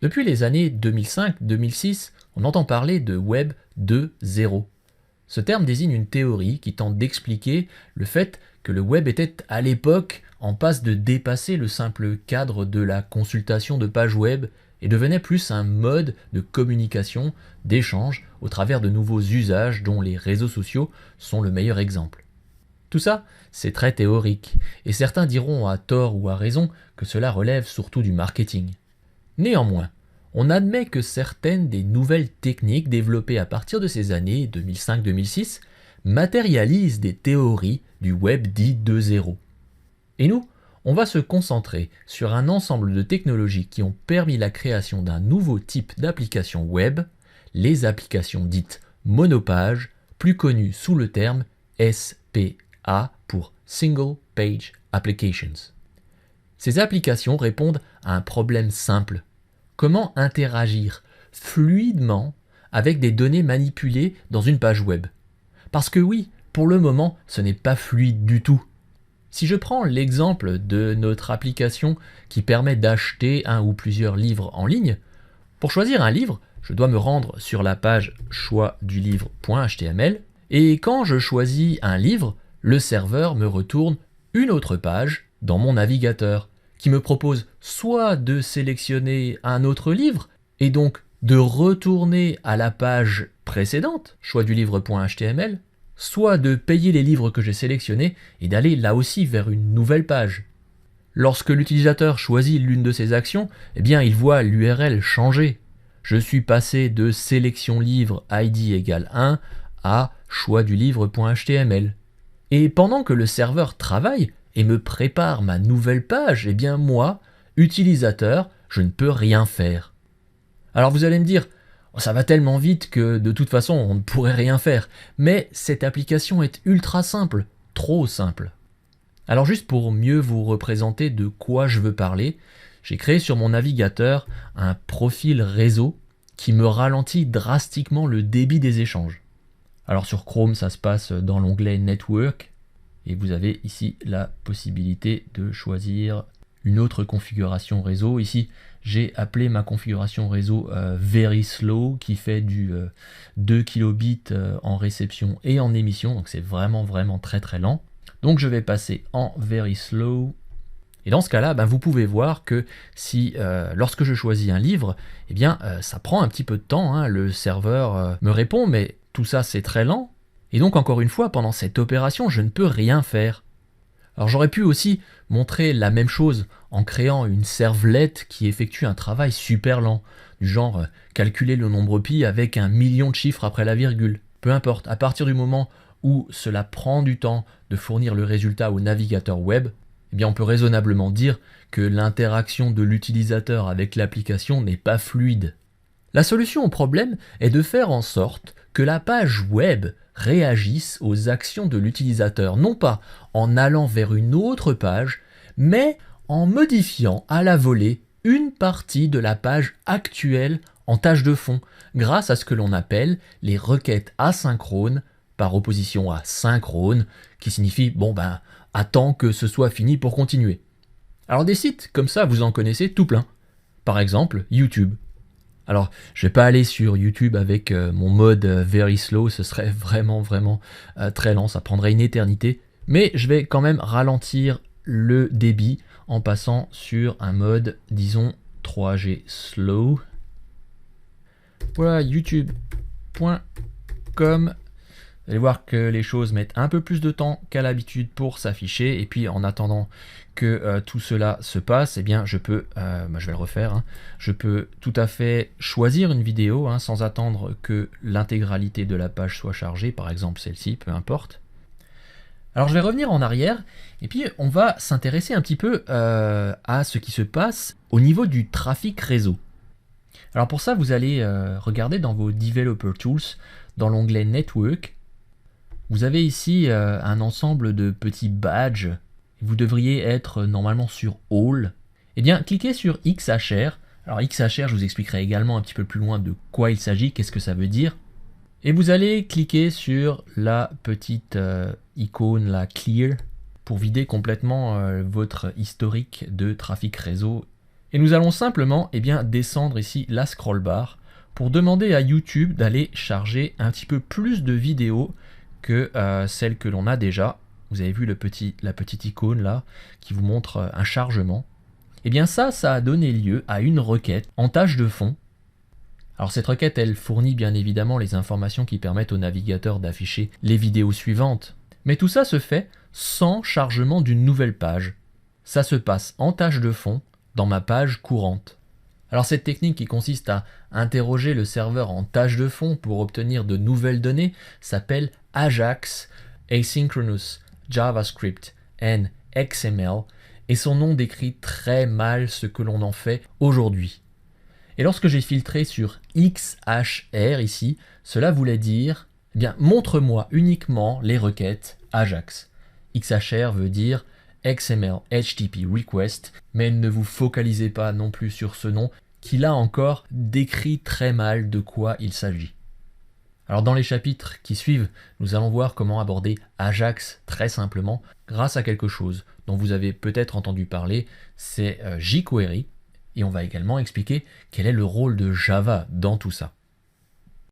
Depuis les années 2005-2006, on entend parler de Web 2.0. Ce terme désigne une théorie qui tente d'expliquer le fait que le web était à l'époque en passe de dépasser le simple cadre de la consultation de pages web et devenait plus un mode de communication, d'échange au travers de nouveaux usages dont les réseaux sociaux sont le meilleur exemple. Tout ça, c'est très théorique, et certains diront à tort ou à raison que cela relève surtout du marketing. Néanmoins, on admet que certaines des nouvelles techniques développées à partir de ces années 2005-2006 matérialisent des théories du web dit 2.0. Et nous, on va se concentrer sur un ensemble de technologies qui ont permis la création d'un nouveau type d'application web, les applications dites monopages, plus connues sous le terme SPA pour Single Page Applications. Ces applications répondent à un problème simple. Comment interagir fluidement avec des données manipulées dans une page web? Parce que oui, pour le moment, ce n'est pas fluide du tout. Si je prends l'exemple de notre application qui permet d'acheter un ou plusieurs livres en ligne, pour choisir un livre, je dois me rendre sur la page choixdulivre.html et quand je choisis un livre, le serveur me retourne une autre page dans mon navigateur qui me propose soit de sélectionner un autre livre et donc de retourner à la page précédente, choixdulivre.html, soit de payer les livres que j'ai sélectionnés et d'aller là aussi vers une nouvelle page. Lorsque l'utilisateur choisit l'une de ces actions, eh bien il voit l'URL changer. Je suis passé de sélection livre id égale 1 à choixdulivre.html. Et pendant que le serveur travaille et me prépare ma nouvelle page, eh bien moi, utilisateur, je ne peux rien faire. Alors vous allez me dire, ça va tellement vite que de toute façon on ne pourrait rien faire, mais cette application est ultra simple, trop simple. Alors juste pour mieux vous représenter de quoi je veux parler, j'ai créé sur mon navigateur un profil réseau qui me ralentit drastiquement le débit des échanges. Alors sur Chrome, ça se passe dans l'onglet Network et vous avez ici la possibilité de choisir une autre configuration réseau. Ici, j'ai appelé ma configuration réseau Very Slow qui fait du 2 kilobits en réception et en émission, donc c'est vraiment très très lent. Donc je vais passer en Very Slow. Et dans ce cas-là, vous pouvez voir que si lorsque je choisis un livre, eh bien ça prend un petit peu de temps, hein. Le serveur me répond, mais tout ça c'est très lent. Et donc encore une fois, pendant cette opération, je ne peux rien faire. Alors j'aurais pu aussi montrer la même chose en créant une servlette qui effectue un travail super lent, du genre calculer le nombre pi avec 1 million de chiffres après la virgule. Peu importe, à partir du moment où cela prend du temps de fournir le résultat au navigateur web, eh bien on peut raisonnablement dire que l'interaction de l'utilisateur avec l'application n'est pas fluide. La solution au problème est de faire en sorte que la page web réagisse aux actions de l'utilisateur, non pas en allant vers une autre page, mais en modifiant à la volée une partie de la page actuelle en tâche de fond, grâce à ce que l'on appelle les requêtes asynchrones, par opposition à synchrone, qui signifie attends que ce soit fini pour continuer. Alors des sites comme ça, vous en connaissez tout plein. Par exemple, YouTube. Alors, je vais pas aller sur YouTube avec mon mode very slow, ce serait vraiment très lent, ça prendrait une éternité. Mais je vais quand même ralentir le débit en passant sur un mode, disons, 3G slow. Voilà, youtube.com. Vous allez voir que les choses mettent un peu plus de temps qu'à l'habitude pour s'afficher. Et puis en attendant que tout cela se passe, eh bien je peux, je vais le refaire, hein, je peux tout à fait choisir une vidéo sans attendre que l'intégralité de la page soit chargée, par exemple celle-ci, peu importe. Alors je vais revenir en arrière et puis on va s'intéresser un petit peu à ce qui se passe au niveau du trafic réseau. Alors pour ça, vous allez regarder dans vos Developer Tools, dans l'onglet Network. Vous avez ici un ensemble de petits badges. Vous devriez être normalement sur All. Eh bien, cliquez sur XHR. Alors XHR, je vous expliquerai également un petit peu plus loin de quoi il s'agit, qu'est-ce que ça veut dire. Et vous allez cliquer sur la petite icône, la Clear, pour vider complètement votre historique de trafic réseau Et nous allons simplement descendre ici la scroll bar pour demander à YouTube d'aller charger un petit peu plus de vidéos que celles que l'on a déjà. Vous avez vu la petite icône là qui vous montre un chargement. Et bien ça a donné lieu à une requête en tâche de fond. Alors cette requête, elle fournit bien évidemment les informations qui permettent au navigateur d'afficher les vidéos suivantes. Mais tout ça se fait sans chargement d'une nouvelle page. Ça se passe en tâche de fond dans ma page courante. Alors cette technique qui consiste à interroger le serveur en tâche de fond pour obtenir de nouvelles données s'appelle AJAX, Asynchronous JavaScript and XML, et son nom décrit très mal ce que l'on en fait aujourd'hui. Et lorsque j'ai filtré sur XHR ici, cela voulait dire, montre-moi uniquement les requêtes AJAX. XHR veut dire XML HTTP Request, mais ne vous focalisez pas non plus sur ce nom qui là encore décrit très mal de quoi il s'agit. Alors dans les chapitres qui suivent, nous allons voir comment aborder AJAX très simplement grâce à quelque chose dont vous avez peut-être entendu parler, c'est jQuery, et on va également expliquer quel est le rôle de Java dans tout ça.